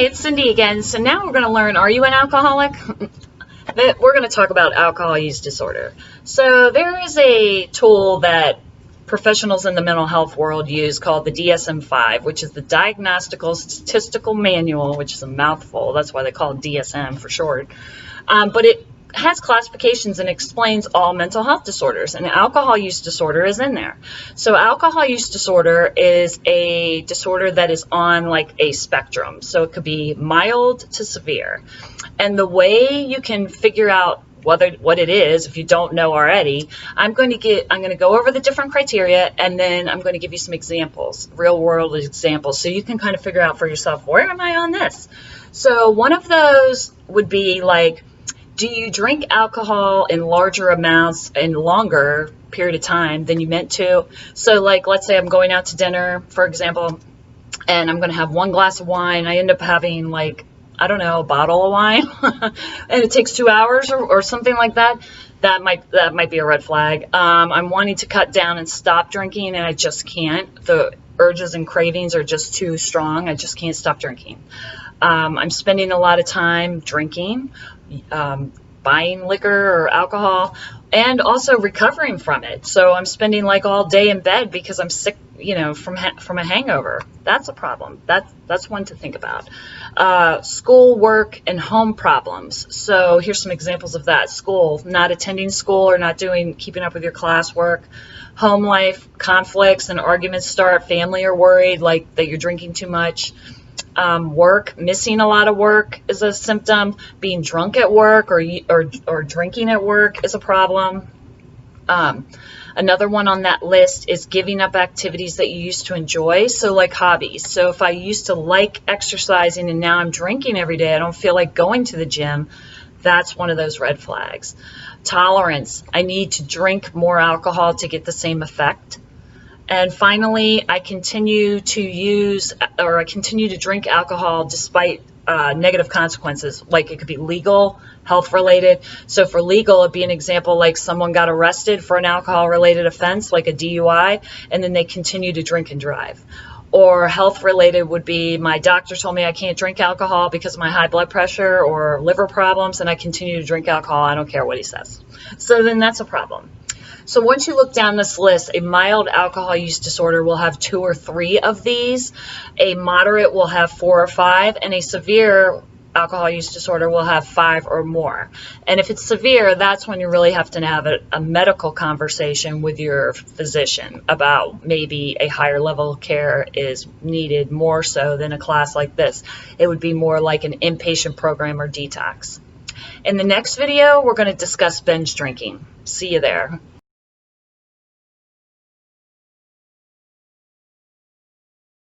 Hi, it's Cindy again. So now we're going to learn, are you an alcoholic? We're going to talk about alcohol use disorder. So there is a tool that professionals in the mental health world use called the DSM-5, which is the Diagnostical Statistical Manual, which is a mouthful. That's why they call it DSM for short. But it has classifications and explains all mental health disorders, and alcohol use disorder is in there. So alcohol use disorder is a disorder that is on like a spectrum. So it could be mild to severe. And the way you can figure out what it is, if you don't know already, I'm going to go over the different criteria, and then I'm going to give you some examples, real world examples, so you can kind of figure out for yourself, where am I on this? So one of those would be like, do you drink alcohol in larger amounts and longer period of time than you meant to? So like, let's say I'm going out to dinner, for example, and I'm going to have one glass of wine. I end up having like, I don't know, a bottle of wine and it takes 2 hours or something like that. That might be a red flag. I'm wanting to cut down and stop drinking, and I just can't. The urges and cravings are just too strong. I just can't stop drinking. I'm spending a lot of time drinking, buying liquor or alcohol, and also recovering from it. So I'm spending like all day in bed because I'm sick, from a hangover. That's a problem. That's one to think about. School, work, and home problems. So here's some examples of that. School, not attending school or not keeping up with your classwork. Home life, conflicts and arguments start. Family are worried like that you're drinking too much. Work, missing a lot of work is a symptom. Being drunk at work or drinking at work is a problem. Another one on that list is giving up activities that you used to enjoy, so like hobbies. So if I used to like exercising and now I'm drinking every day, I don't feel like going to the gym, that's one of those red flags. Tolerance, I need to drink more alcohol to get the same effect. And finally, I continue to drink alcohol despite negative consequences, like it could be legal, health related. So for legal, it'd be an example like someone got arrested for an alcohol related offense, like a DUI, and then they continue to drink and drive. Or health related would be, my doctor told me I can't drink alcohol because of my high blood pressure or liver problems, and I continue to drink alcohol. I don't care what he says. So then that's a problem. So once you look down this list, a mild alcohol use disorder will have 2 or 3 of these. A moderate will have 4 or 5, and a severe alcohol use disorder will have 5 or more. And if it's severe, that's when you really have to have a medical conversation with your physician about maybe a higher level of care is needed, more so than a class like this. It would be more like an inpatient program or detox. In the next video, we're going to discuss binge drinking. See you there.